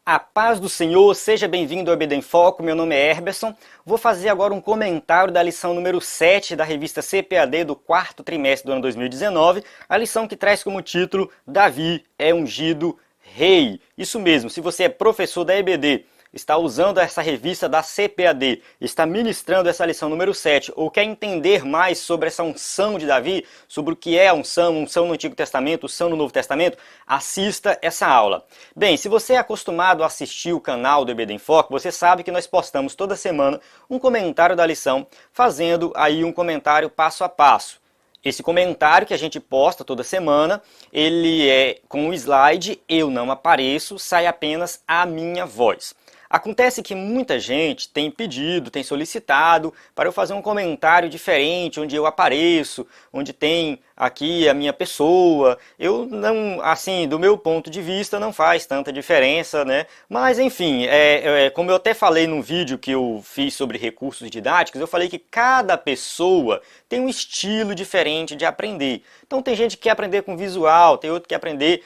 A paz do Senhor, seja bem-vindo ao EBD em Foco, meu nome é Herberson. Vou fazer agora um comentário da lição número 7 da revista CPAD do quarto trimestre do ano 2019, a lição que traz como título Davi é ungido rei. Isso mesmo, se você é professor da EBD, está usando essa revista da CPAD, está ministrando essa lição número 7, ou quer entender mais sobre essa unção de Davi, sobre o que é a unção no Antigo Testamento, unção no Novo Testamento, assista essa aula. Bem, se você é acostumado a assistir o canal do EBD em Foco, você sabe que nós postamos toda semana um comentário da lição, fazendo aí um comentário passo a passo. Esse comentário que a gente posta toda semana, ele é com o slide, eu não apareço, sai apenas a minha voz. Acontece que muita gente tem pedido, tem solicitado para eu fazer um comentário diferente, onde eu apareço, onde tem aqui a minha pessoa. Eu não, assim, do meu ponto de vista, não faz tanta diferença, né? Mas, enfim, como eu até falei num vídeo que eu fiz sobre recursos didáticos, eu falei que cada pessoa tem um estilo diferente de aprender. Então tem gente que quer aprender com visual, tem outro que quer aprender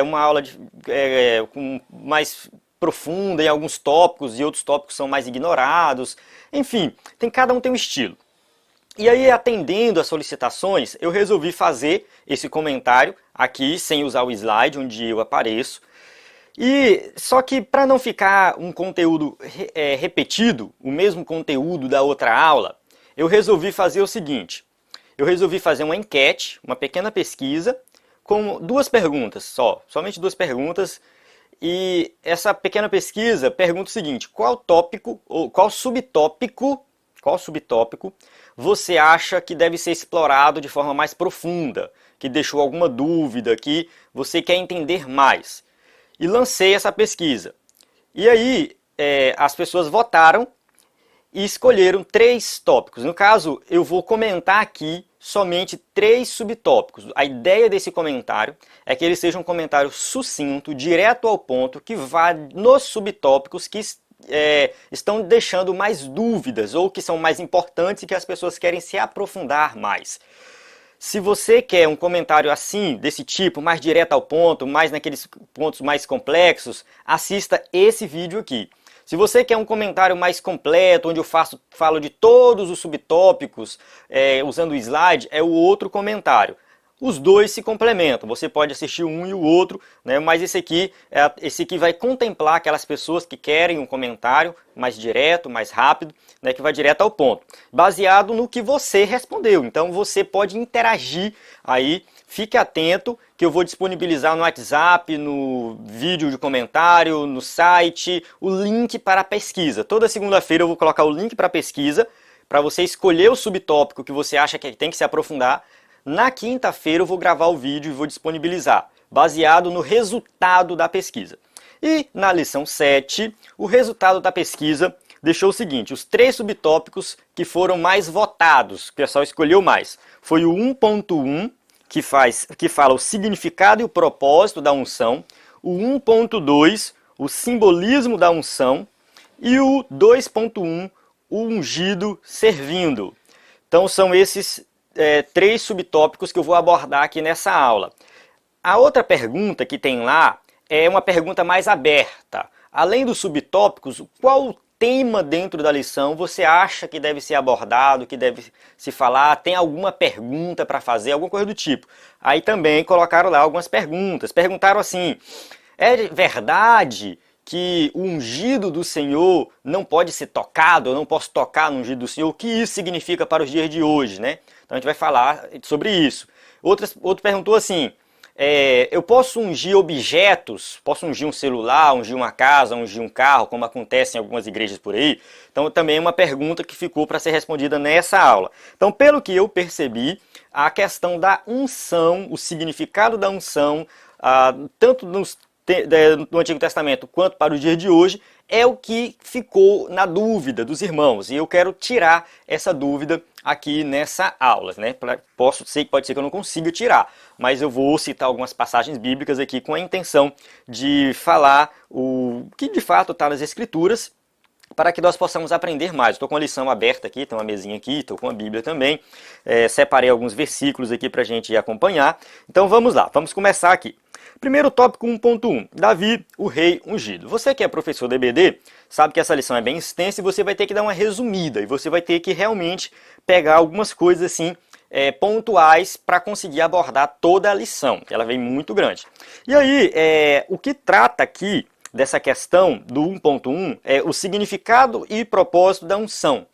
uma aula com mais profunda em alguns tópicos e outros tópicos são mais ignorados. Enfim, cada um tem um estilo. E aí, atendendo às solicitações, eu resolvi fazer esse comentário aqui, sem usar o slide, onde eu apareço. E só que para não ficar um conteúdo repetido, o mesmo conteúdo da outra aula, eu resolvi fazer o seguinte. Eu resolvi fazer uma enquete, uma pequena pesquisa, com duas perguntas somente duas perguntas. E essa pequena pesquisa pergunta o seguinte: qual tópico ou qual subtópico você acha que deve ser explorado de forma mais profunda, que deixou alguma dúvida, que você quer entender mais? E lancei essa pesquisa. E aí as pessoas votaram e escolheram 3 tópicos. No caso, eu vou comentar aqui somente 3 subtópicos. A ideia desse comentário é que ele seja um comentário sucinto, direto ao ponto, que vá nos subtópicos que estão deixando mais dúvidas ou que são mais importantes e que as pessoas querem se aprofundar mais. Se você quer um comentário assim, desse tipo, mais direto ao ponto, mais naqueles pontos mais complexos, assista esse vídeo aqui. Se você quer um comentário mais completo, onde eu falo de todos os subtópicos, usando o slide, é o outro comentário. Os dois se complementam, você pode assistir um e o outro, né, mas esse aqui vai contemplar aquelas pessoas que querem um comentário mais direto, mais rápido, né, que vai direto ao ponto, baseado no que você respondeu. Então você pode interagir aí, fique atento que eu vou disponibilizar no WhatsApp, no vídeo de comentário, no site, o link para a pesquisa. Toda segunda-feira eu vou colocar o link para a pesquisa, para você escolher o subtópico que você acha que tem que se aprofundar. Na quinta-feira eu vou gravar o vídeo e vou disponibilizar, baseado no resultado da pesquisa. E na lição 7, o resultado da pesquisa deixou o seguinte: os 3 subtópicos que foram mais votados, que o pessoal escolheu mais, foi o 1.1, que fala o significado e o propósito da unção, o 1.2, o simbolismo da unção, e o 2.1, o ungido servindo. Então são esses 3 subtópicos que eu vou abordar aqui nessa aula. A outra pergunta que tem lá é uma pergunta mais aberta. Além dos subtópicos, qual tema dentro da lição você acha que deve ser abordado, que deve se falar? Tem alguma pergunta para fazer, alguma coisa do tipo? Aí também colocaram lá algumas perguntas. Perguntaram assim: é verdade que o ungido do Senhor não pode ser tocado, eu não posso tocar no ungido do Senhor? O que isso significa para os dias de hoje, né? Então a gente vai falar sobre isso. Outro perguntou assim: eu posso ungir objetos? Posso ungir um celular, ungir uma casa, ungir um carro, como acontece em algumas igrejas por aí? Então também é uma pergunta que ficou para ser respondida nessa aula. Então, pelo que eu percebi, a questão da unção, o significado da unção, tanto no Antigo Testamento quanto para o dia de hoje, é o que ficou na dúvida dos irmãos. E eu quero tirar essa dúvida aqui nessa aula, né? Pode ser que eu não consiga tirar, mas eu vou citar algumas passagens bíblicas aqui com a intenção de falar o que de fato está nas Escrituras, para que nós possamos aprender mais. Estou com a lição aberta aqui, tem uma mesinha aqui, estou com a Bíblia também. Separei alguns versículos aqui para a gente acompanhar. Então vamos lá, vamos começar aqui. Primeiro tópico 1.1, Davi, o rei ungido. Você que é professor de EBD, sabe que essa lição é bem extensa e você vai ter que dar uma resumida. E você vai ter que realmente pegar algumas coisas assim, pontuais para conseguir abordar toda a lição. Ela vem muito grande. E aí, o que trata aqui dessa questão do 1.1 é o significado e propósito da unção.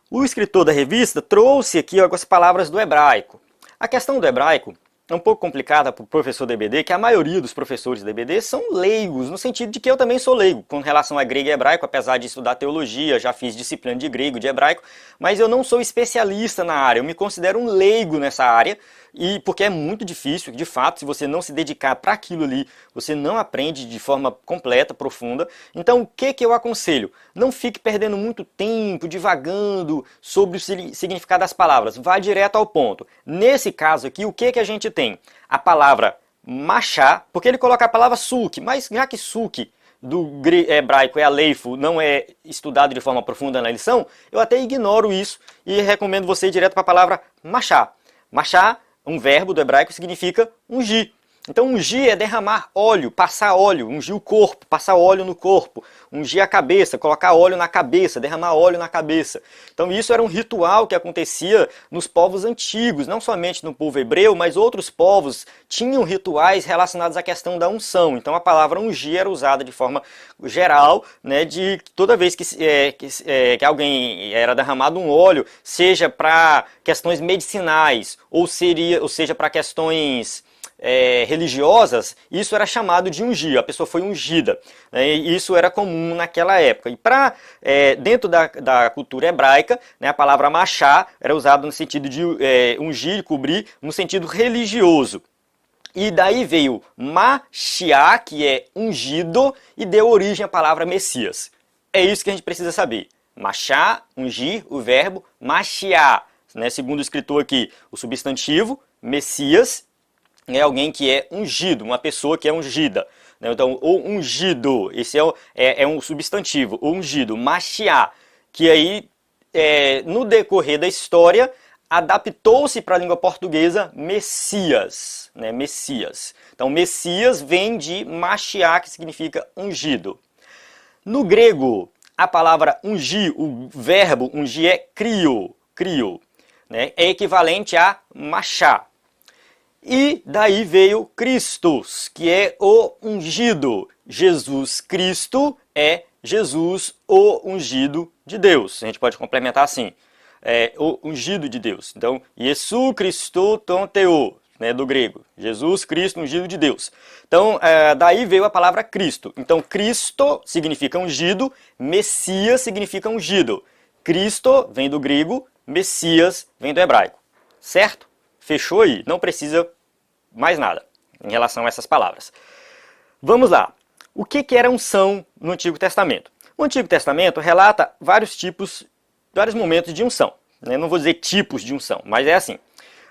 O escritor da revista trouxe aqui algumas palavras do hebraico. A questão do hebraico é um pouco complicada para o professor de EBD, que a maioria dos professores de EBD são leigos, no sentido de que eu também sou leigo com relação a grego e hebraico, apesar de estudar teologia, já fiz disciplina de grego e de hebraico, mas eu não sou especialista na área, eu me considero um leigo nessa área, e porque é muito difícil, de fato, se você não se dedicar para aquilo ali, você não aprende de forma completa, profunda. Então, o que eu aconselho? Não fique perdendo muito tempo, divagando sobre o significado das palavras. Vá direto ao ponto. Nesse caso aqui, o que a gente tem? A palavra machá, porque ele coloca a palavra suki, mas já que suki do hebraico é aleifo, não é estudado de forma profunda na lição, eu até ignoro isso e recomendo você ir direto para a palavra machá. Machá, um verbo do hebraico, significa ungir. Então ungir é derramar óleo, passar óleo, ungir o corpo, passar óleo no corpo, ungir a cabeça, colocar óleo na cabeça, derramar óleo na cabeça. Então isso era um ritual que acontecia nos povos antigos, não somente no povo hebreu, mas outros povos tinham rituais relacionados à questão da unção. Então a palavra ungir era usada de forma geral, né, de toda vez que alguém era derramado um óleo, seja para questões medicinais, ou seja para questões religiosas, isso era chamado de ungir, a pessoa foi ungida, né? E isso era comum naquela época. E dentro da cultura hebraica, né, a palavra machá era usada no sentido de ungir, cobrir, no sentido religioso. E daí veio Mashiach, que é ungido, e deu origem à palavra Messias. É isso que a gente precisa saber. Machá, ungir, o verbo Mashiach, né, segundo o escritor aqui, o substantivo, Messias, é alguém que é ungido, uma pessoa que é ungida. Então, o ungido, esse é um substantivo, o ungido, Mashiach, que aí, no decorrer da história, adaptou-se para a língua portuguesa Messias, né? Messias. Então, Messias vem de Mashiach, que significa ungido. No grego, a palavra ungir, o verbo ungir é krio, né? É equivalente a machá. E daí veio Christus, que é o ungido. Jesus Cristo é Jesus, o ungido de Deus. A gente pode complementar assim, o ungido de Deus. Então, Iesu Christo ton Theo, né, do grego. Jesus Cristo, ungido de Deus. Então, daí veio a palavra Cristo. Então, Cristo significa ungido, Messias significa ungido. Cristo vem do grego, Messias vem do hebraico. Certo? Fechou aí, não precisa mais nada em relação a essas palavras. Vamos lá. O que era unção no Antigo Testamento? O Antigo Testamento relata vários momentos de unção. Não vou dizer tipos de unção, mas é assim.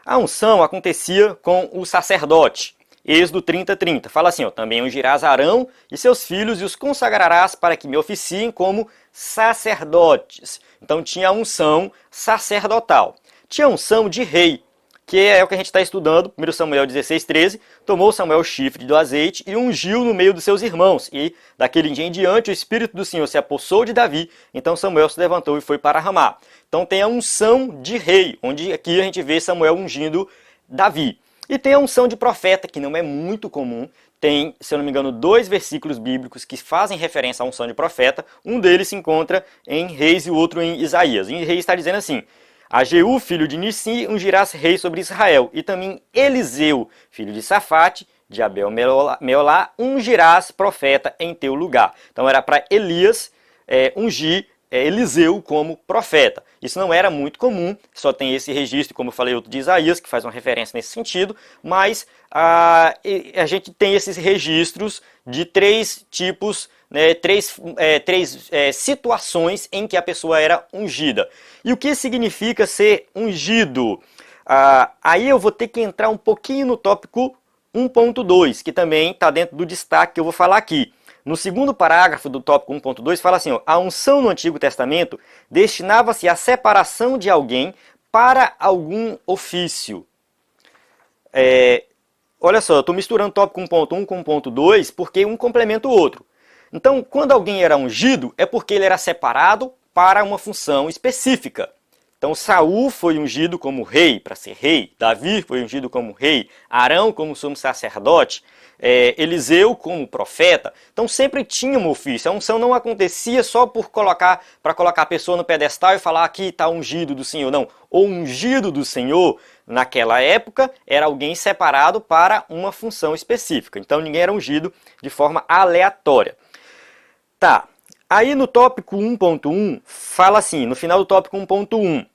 A unção acontecia com o sacerdote. Êxodo 30:30. Fala assim, também ungirás Arão e seus filhos e os consagrarás para que me oficiem como sacerdotes. Então tinha a unção sacerdotal. Tinha a unção de rei, que é o que a gente está estudando, 1 Samuel 16:13, tomou Samuel o chifre do azeite e ungiu no meio dos seus irmãos. E daquele dia em diante o Espírito do Senhor se apossou de Davi, então Samuel se levantou e foi para Ramá. Então tem a unção de rei, onde aqui a gente vê Samuel ungindo Davi. E tem a unção de profeta, que não é muito comum. Tem, se eu não me engano, 2 versículos bíblicos que fazem referência à unção de profeta. Um deles se encontra em Reis e o outro em Isaías. Em Reis está dizendo assim: a Jeú, filho de Nissi, ungirás rei sobre Israel. E também Eliseu, filho de Safate, de Abel Meolá, ungirás profeta em teu lugar. Então era para Elias ungir Eliseu como profeta. Isso não era muito comum, só tem esse registro, como eu falei, outro de Isaías, que faz uma referência nesse sentido, mas a gente tem esses registros de 3 tipos, né, três situações em que a pessoa era ungida. E o que significa ser ungido? Aí eu vou ter que entrar um pouquinho no tópico 1.2, que também está dentro do destaque que eu vou falar aqui. No segundo parágrafo do tópico 1.2 fala assim, ó, a unção no Antigo Testamento destinava-se à separação de alguém para algum ofício. Olha só, eu estou misturando o tópico 1.1 com 1.2 porque um complementa o outro. Então, quando alguém era ungido, é porque ele era separado para uma função específica. Então, Saul foi ungido como rei, para ser rei. Davi foi ungido como rei. Arão como sumo sacerdote. Eliseu como profeta. Então, sempre tinha um ofício. A unção não acontecia só para colocar a pessoa no pedestal e falar aqui está ungido do Senhor. Não. O ungido do Senhor, naquela época, era alguém separado para uma função específica. Então, ninguém era ungido de forma aleatória. Tá. Aí no tópico 1.1, fala assim, no final do tópico 1.1,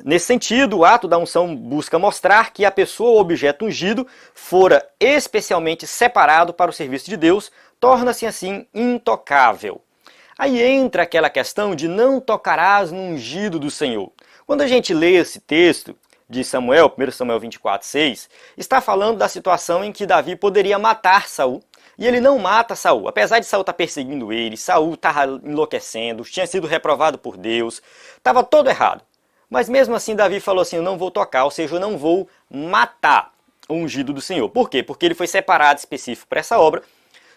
nesse sentido, o ato da unção busca mostrar que a pessoa ou objeto ungido fora especialmente separado para o serviço de Deus, torna-se assim intocável. Aí entra aquela questão de não tocarás no ungido do Senhor. Quando a gente lê esse texto de Samuel, 1 Samuel 24:6, está falando da situação em que Davi poderia matar Saul, e ele não mata Saul. Apesar de Saul estar perseguindo ele, Saul estava enlouquecendo, tinha sido reprovado por Deus, estava todo errado. Mas mesmo assim Davi falou assim, eu não vou tocar, ou seja, eu não vou matar o ungido do Senhor. Por quê? Porque ele foi separado específico para essa obra.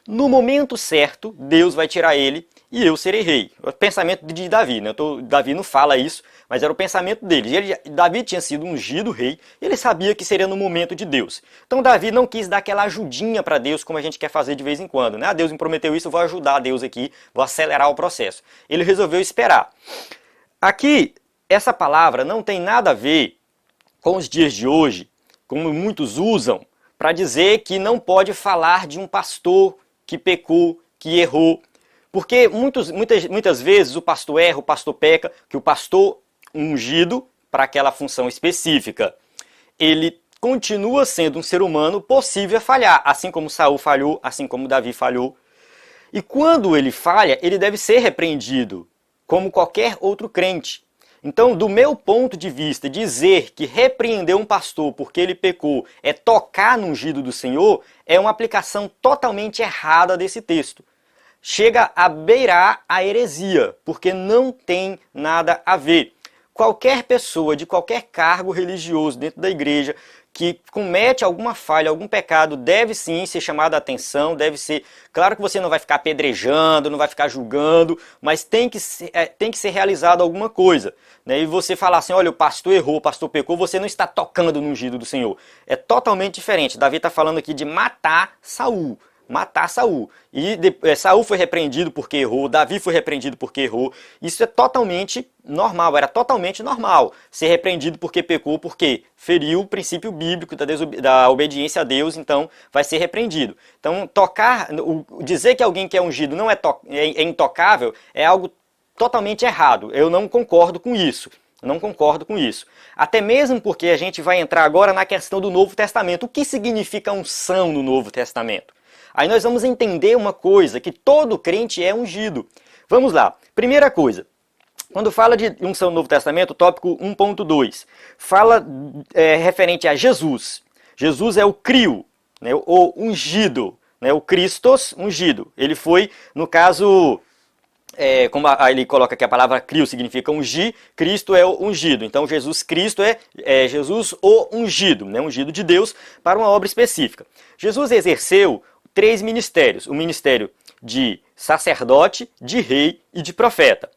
No momento certo, Deus vai tirar ele e eu serei rei. O pensamento de Davi, né? Davi não fala isso, mas era o pensamento dele. Davi tinha sido ungido rei, e ele sabia que seria no momento de Deus. Então Davi não quis dar aquela ajudinha para Deus, como a gente quer fazer de vez em quando, né? Deus me prometeu isso, eu vou ajudar Deus aqui, vou acelerar o processo. Ele resolveu esperar. Aqui, essa palavra não tem nada a ver com os dias de hoje, como muitos usam, para dizer que não pode falar de um pastor que pecou, que errou. Porque muitas vezes o pastor erra, o pastor peca, que o pastor ungido para aquela função específica, ele continua sendo um ser humano possível a falhar, assim como Saul falhou, assim como Davi falhou. E quando ele falha, ele deve ser repreendido, como qualquer outro crente. Então, do meu ponto de vista, dizer que repreender um pastor porque ele pecou é tocar no ungido do Senhor é uma aplicação totalmente errada desse texto. Chega a beirar a heresia, porque não tem nada a ver. Qualquer pessoa de qualquer cargo religioso dentro da igreja que comete alguma falha, algum pecado, deve sim ser chamado a atenção, deve ser... Claro que você não vai ficar apedrejando, não vai ficar julgando, mas tem que ser realizado alguma coisa. Né? E você falar assim, olha, o pastor errou, o pastor pecou, você não está tocando no ungido do Senhor. É totalmente diferente. Davi está falando aqui de matar Saul. Matar Saul. E Saul foi repreendido porque errou, Davi foi repreendido porque errou. Isso é totalmente normal, era totalmente normal ser repreendido porque pecou, porque feriu o princípio bíblico da obediência a Deus, então vai ser repreendido. Então, dizer que alguém que é ungido não é intocável é algo totalmente errado. Eu não concordo com isso. Não concordo com isso. Até mesmo porque a gente vai entrar agora na questão do Novo Testamento. O que significa unção no Novo Testamento? Aí nós vamos entender uma coisa, que todo crente é ungido. Vamos lá. Primeira coisa, quando fala de unção no Novo Testamento, tópico 1.2, fala referente a Jesus. Jesus é o crio, né, o ungido, né, o Christos ungido. Ele foi, no caso... como ele coloca que a palavra crio significa ungir, Cristo é o ungido. Então Jesus Cristo é Jesus o ungido, né? Ungido de Deus para uma obra específica. Jesus exerceu 3 ministérios, o ministério de sacerdote, de rei e de profeta.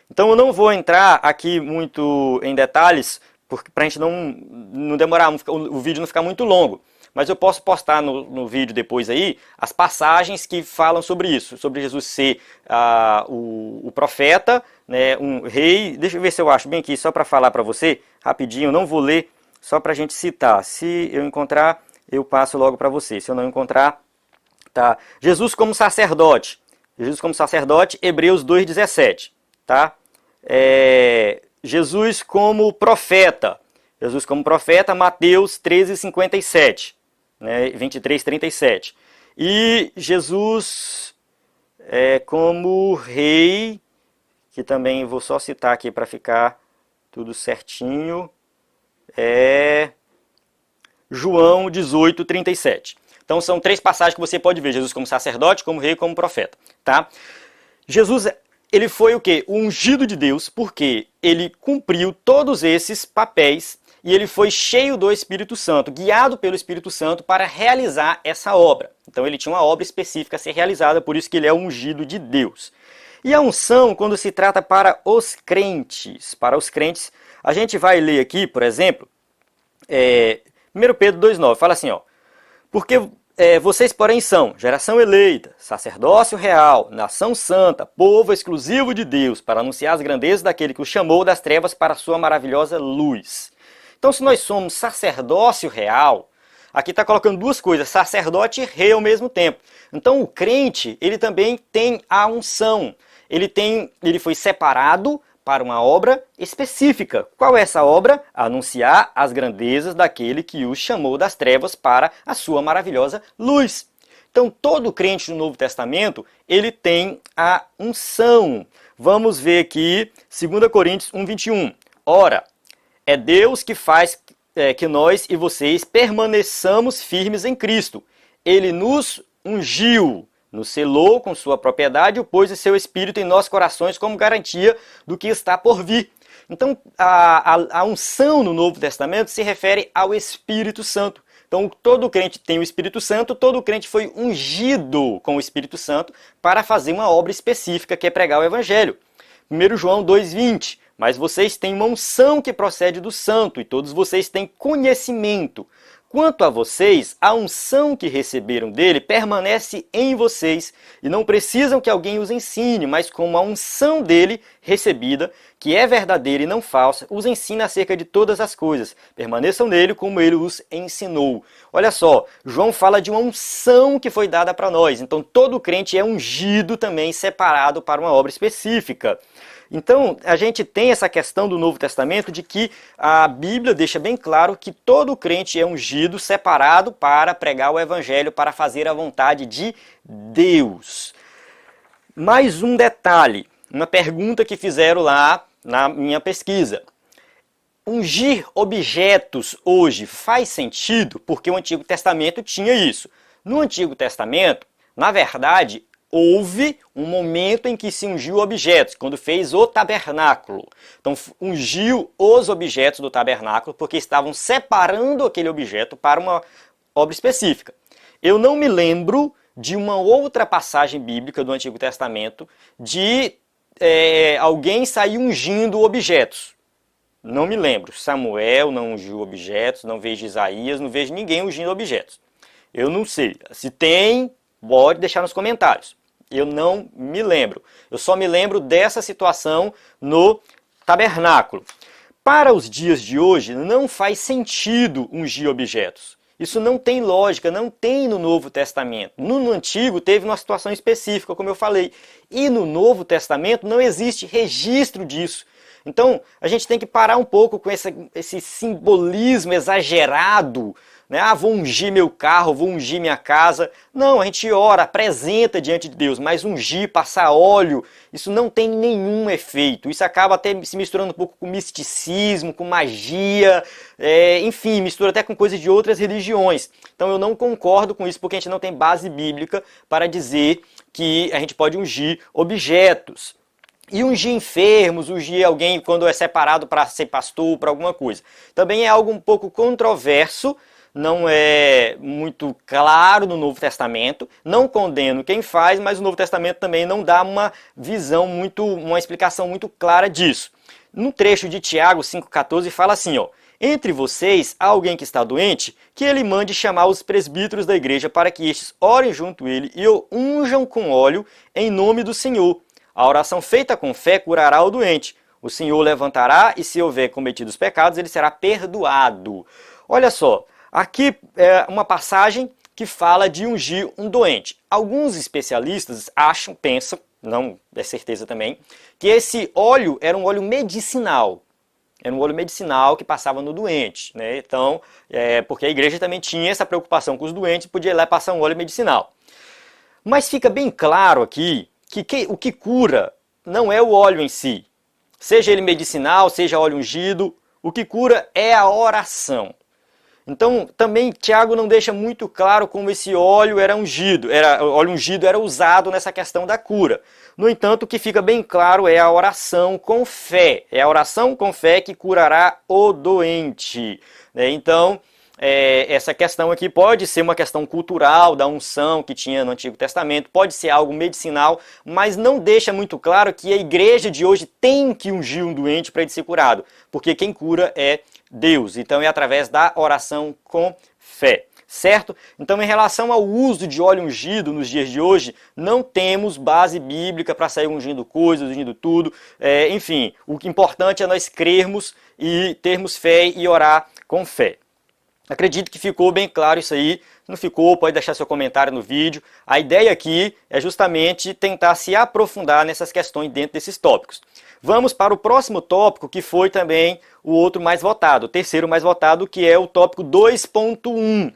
Então eu não vou entrar aqui muito em detalhes, para a gente não demorar, o vídeo não ficar muito longo. Mas eu posso postar no vídeo depois aí as passagens que falam sobre isso, sobre Jesus ser o profeta, né, um rei. Deixa eu ver se eu acho bem aqui, só para falar para você, rapidinho, eu não vou ler, só para a gente citar. Se eu encontrar, eu passo logo para você. Se eu não encontrar, tá. Jesus como sacerdote, Hebreus 2,17, tá? Jesus como profeta, Mateus 13,57. Né, 23:37. E Jesus como rei, que também vou só citar aqui para ficar tudo certinho, João 18:37. Então são 3 passagens que você pode ver, Jesus como sacerdote, como rei, como profeta, tá? Jesus, ele foi o quê? O ungido de Deus, porque ele cumpriu todos esses papéis e ele foi cheio do Espírito Santo, guiado pelo Espírito Santo para realizar essa obra. Então ele tinha uma obra específica a ser realizada, por isso que ele é o ungido de Deus. E a unção, quando se trata para os crentes, a gente vai ler aqui, por exemplo, 1 Pedro 2,9, fala assim, ó, porque vocês, porém, são geração eleita, sacerdócio real, nação santa, povo exclusivo de Deus, para anunciar as grandezas daquele que os chamou das trevas para a sua maravilhosa luz. Então, se nós somos sacerdócio real, aqui está colocando 2 coisas, sacerdote e rei ao mesmo tempo. Então, o crente, ele também tem a unção. Ele foi separado para uma obra específica. Qual é essa obra? Anunciar as grandezas daquele que os chamou das trevas para a sua maravilhosa luz. Então, todo crente do Novo Testamento, ele tem a unção. Vamos ver aqui, 2 Coríntios 1:21. Ora, é Deus que faz que nós e vocês permaneçamos firmes em Cristo. Ele nos ungiu, nos selou com sua propriedade e pôs o seu Espírito em nossos corações como garantia do que está por vir. Então, a unção no Novo Testamento se refere ao Espírito Santo. Então, todo crente tem o Espírito Santo, todo crente foi ungido com o Espírito Santo para fazer uma obra específica, que é pregar o Evangelho. 1 João 2,20. Mas vocês têm uma unção que procede do Santo, e todos vocês têm conhecimento. Quanto a vocês, a unção que receberam dele permanece em vocês, e não precisam que alguém os ensine, mas como a unção dele recebida, que é verdadeira e não falsa, os ensina acerca de todas as coisas. Permaneçam nele como ele os ensinou. Olha só, João fala de uma unção que foi dada para nós. Então todo crente é ungido também, separado para uma obra específica. Então, a gente tem essa questão do Novo Testamento de que a Bíblia deixa bem claro que todo crente é ungido, separado para pregar o Evangelho, para fazer a vontade de Deus. Mais um detalhe, uma pergunta que fizeram lá na minha pesquisa. Ungir objetos hoje faz sentido? Porque o Antigo Testamento tinha isso. No Antigo Testamento, na verdade, houve um momento em que se ungiu objetos, quando fez o tabernáculo. Então, ungiu os objetos do tabernáculo, porque estavam separando aquele objeto para uma obra específica. Eu não me lembro de uma outra passagem bíblica do Antigo Testamento de alguém sair ungindo objetos. Não me lembro. Samuel não ungiu objetos, não vejo Isaías, não vejo ninguém ungindo objetos. Eu não sei. Se tem, pode deixar nos comentários. Eu não me lembro. Eu só me lembro dessa situação no tabernáculo. Para os dias de hoje, não faz sentido ungir objetos. Isso não tem lógica, não tem no Novo Testamento. No Antigo teve uma situação específica, como eu falei. E no Novo Testamento não existe registro disso. Então, a gente tem que parar um pouco com esse simbolismo exagerado, né? Ah, vou ungir meu carro, vou ungir minha casa. Não, a gente ora, apresenta diante de Deus, mas ungir, passar óleo, isso não tem nenhum efeito. Isso acaba até se misturando um pouco com misticismo, com magia, enfim, mistura até com coisas de outras religiões. Então eu não concordo com isso, porque a gente não tem base bíblica para dizer que a gente pode ungir objetos. E ungir enfermos, ungir alguém quando é separado para ser pastor, para alguma coisa. Também é algo um pouco controverso, não é muito claro no Novo Testamento, não condeno quem faz, mas o Novo Testamento também não dá uma visão uma explicação muito clara disso. No trecho de Tiago 5,14 fala assim, ó, entre vocês há alguém que está doente, que ele mande chamar os presbíteros da igreja para que estes orem junto a ele e o unjam com óleo em nome do Senhor. A oração feita com fé curará o doente. O Senhor levantará e se houver cometido os pecados, ele será perdoado. Olha só, aqui é uma passagem que fala de ungir um doente. Alguns especialistas pensam, não é certeza também, que esse óleo era um óleo medicinal. Era um óleo medicinal que passava no doente, né? Então, porque a igreja também tinha essa preocupação com os doentes, podia ir lá e passar um óleo medicinal. Mas fica bem claro aqui que o que cura não é o óleo em si. Seja ele medicinal, seja óleo ungido, o que cura é a oração. Então, também Tiago não deixa muito claro como esse óleo era ungido, óleo ungido era usado nessa questão da cura. No entanto, o que fica bem claro é a oração com fé. É a oração com fé que curará o doente. Então, essa questão aqui pode ser uma questão cultural da unção que tinha no Antigo Testamento, pode ser algo medicinal, mas não deixa muito claro que a igreja de hoje tem que ungir um doente para ele ser curado, porque quem cura é Deus. Então é através da oração com fé, certo? Então, em relação ao uso de óleo ungido nos dias de hoje, não temos base bíblica para sair ungindo coisas, ungindo tudo. Enfim, o que é importante é nós crermos e termos fé e orar com fé. Acredito que ficou bem claro isso aí. Se não ficou, pode deixar seu comentário no vídeo. A ideia aqui é justamente tentar se aprofundar nessas questões dentro desses tópicos. Vamos para o próximo tópico, que foi também o outro mais votado, o terceiro mais votado, que é o tópico 2.1.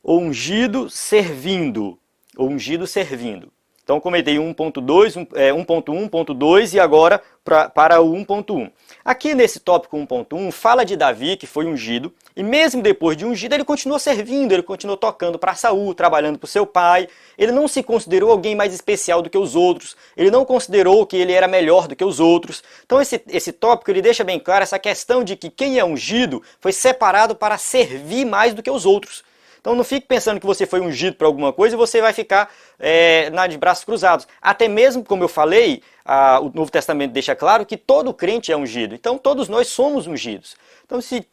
O ungido servindo. O ungido servindo. Então, comentei 1.2, 1.1, 1.2 e agora para o 1.1. Aqui nesse tópico 1.1 fala de Davi, que foi ungido, e mesmo depois de ungido ele continuou servindo, ele continuou tocando para Saul, trabalhando para o seu pai. Ele não se considerou alguém mais especial do que os outros, ele não considerou que ele era melhor do que os outros. Então esse tópico ele deixa bem claro essa questão de que quem é ungido foi separado para servir mais do que os outros. Então não fique pensando que você foi ungido para alguma coisa e você vai ficar de braços cruzados. Até mesmo, como eu falei, o Novo Testamento deixa claro que todo crente é ungido. Então todos nós somos ungidos. Então se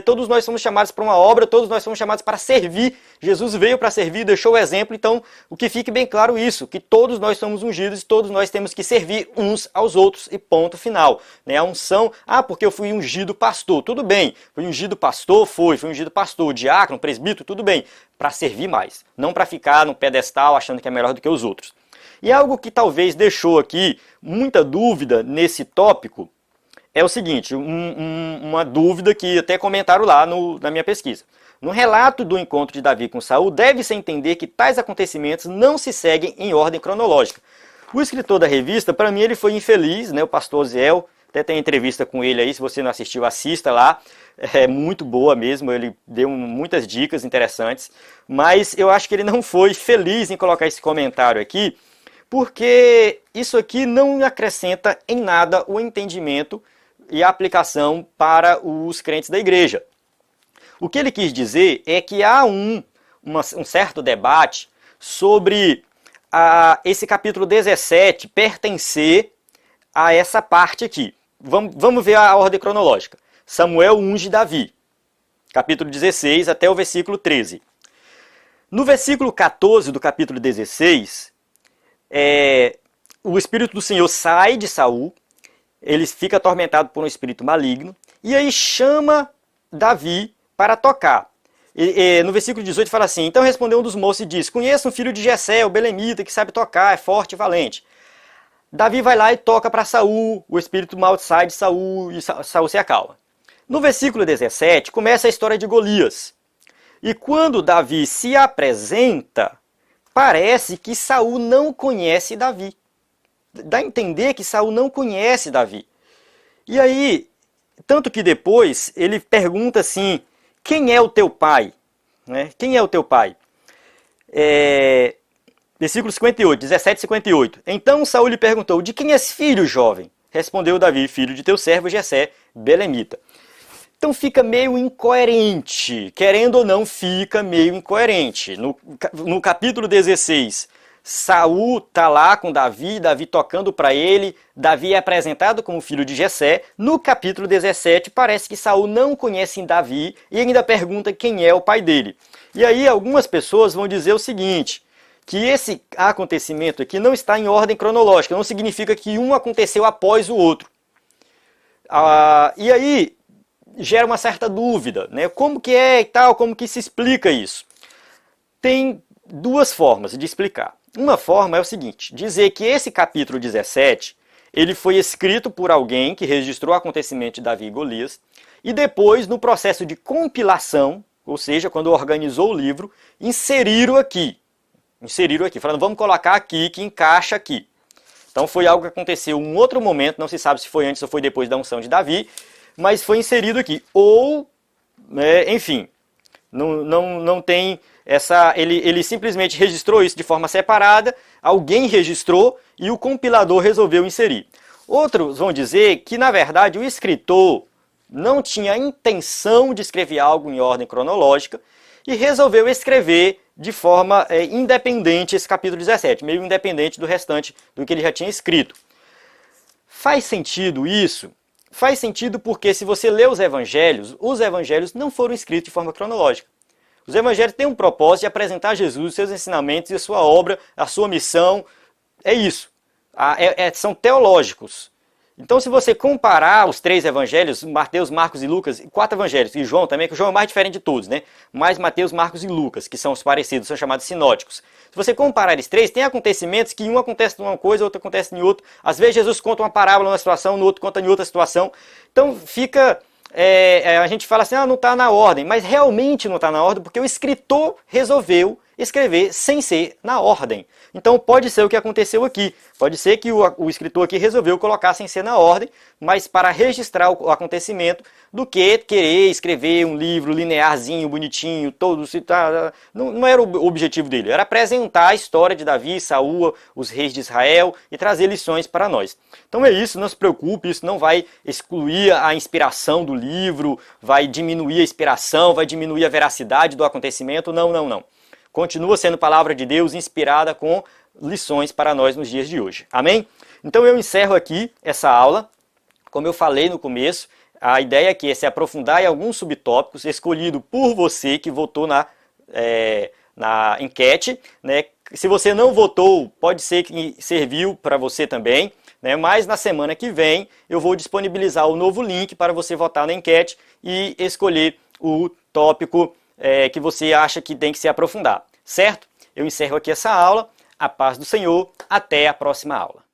todos nós somos chamados para uma obra, todos nós somos chamados para servir. Jesus veio para servir, deixou o exemplo. Então o que fique bem claro isso, que todos nós somos ungidos e todos nós temos que servir uns aos outros e ponto final. A unção, porque eu fui ungido pastor, tudo bem. Fui ungido pastor, fui ungido pastor, diácono, presbítero, tudo bem. Para servir mais, não para ficar no pedestal achando que é melhor do que os outros. E algo que talvez deixou aqui muita dúvida nesse tópico é o seguinte, uma dúvida que até comentaram lá na minha pesquisa. No relato do encontro de Davi com Saul, deve-se entender que tais acontecimentos não se seguem em ordem cronológica. O escritor da revista, para mim, ele foi infeliz, o pastor Ziel, até tem entrevista com ele aí, se você não assistiu, assista lá. É muito boa mesmo, ele deu muitas dicas interessantes, mas eu acho que ele não foi feliz em colocar esse comentário aqui, porque isso aqui não acrescenta em nada o entendimento e a aplicação para os crentes da igreja. O que ele quis dizer é que há um certo debate sobre esse capítulo 17 pertencer a essa parte aqui. Vamos ver a ordem cronológica. Samuel unge Davi, capítulo 16 até o versículo 13. No versículo 14 do capítulo 16, o Espírito do Senhor sai de Saul, ele fica atormentado por um espírito maligno, e aí chama Davi para tocar. No versículo 18 fala assim, então respondeu um dos moços e disse, conheço um filho de Jessé, o belemita, que sabe tocar, é forte e valente. Davi vai lá e toca para Saul, o espírito mal sai de Saul e Saul se acalma. No versículo 17 começa a história de Golias. E quando Davi se apresenta, parece que Saul não conhece Davi. Dá a entender que Saul não conhece Davi. E aí, tanto que depois ele pergunta assim, quem é o teu pai? Quem é o teu pai? Versículo 58, 17, 58. Então Saul lhe perguntou, de quem és filho, jovem? Respondeu Davi, filho de teu servo Jessé, belemita. Então fica meio incoerente, querendo ou não, fica meio incoerente. No capítulo 16, Saul está lá com Davi, Davi tocando para ele, Davi é apresentado como filho de Jessé. No capítulo 17, parece que Saul não conhece Davi e ainda pergunta quem é o pai dele. E aí algumas pessoas vão dizer o seguinte, que esse acontecimento aqui não está em ordem cronológica, não significa que um aconteceu após o outro. E aí gera uma certa dúvida, Como que é e tal, como que se explica isso? Tem duas formas de explicar. Uma forma é o seguinte, dizer que esse capítulo 17, ele foi escrito por alguém que registrou o acontecimento de Davi e Golias, e depois, no processo de compilação, ou seja, quando organizou o livro, inseriram aqui, falando, vamos colocar aqui, que encaixa aqui. Então foi algo que aconteceu em um outro momento, não se sabe se foi antes ou foi depois da unção de Davi, mas foi inserido aqui. Ou enfim, não tem essa... Ele simplesmente registrou isso de forma separada, alguém registrou e o compilador resolveu inserir. Outros vão dizer que, na verdade, o escritor não tinha a intenção de escrever algo em ordem cronológica e resolveu escrever de forma independente esse capítulo 17, meio independente do restante do que ele já tinha escrito. Faz sentido isso? Faz sentido porque se você lê os evangelhos não foram escritos de forma cronológica. Os evangelhos têm um propósito de apresentar Jesus, seus ensinamentos e a sua obra, a sua missão. É isso. São teológicos. Então, se você comparar os 3 evangelhos, Mateus, Marcos e Lucas, 4 evangelhos, e João também, que o João é o mais diferente de todos, né? Mais Mateus, Marcos e Lucas, que são os parecidos, são chamados sinóticos. Se você comparar eles 3, tem acontecimentos que um acontece numa coisa, outro acontece em outra. Às vezes Jesus conta uma parábola numa situação, no outro conta em outra situação. Então, fica... a gente fala assim, não está na ordem, mas realmente não está na ordem porque o escritor resolveu escrever sem ser na ordem. Então pode ser o que aconteceu aqui, pode ser que o escritor aqui resolveu colocar sem ser na ordem, mas para registrar o acontecimento, do que querer escrever um livro linearzinho, bonitinho, todo citado. Não era o objetivo dele, era apresentar a história de Davi, Saul, os reis de Israel e trazer lições para nós. Então é isso, não se preocupe, isso não vai excluir a inspiração do livro, vai diminuir a inspiração, vai diminuir a veracidade do acontecimento, não. Continua sendo palavra de Deus inspirada com lições para nós nos dias de hoje. Amém? Então eu encerro aqui essa aula. Como eu falei no começo, a ideia aqui é se aprofundar em alguns subtópicos escolhido por você que votou na enquete, né? Se você não votou, pode ser que serviu para você também, né? Mas na semana que vem eu vou disponibilizar o novo link para você votar na enquete e escolher o tópico que você acha que tem que se aprofundar, certo? Eu encerro aqui essa aula. A paz do Senhor. Até a próxima aula.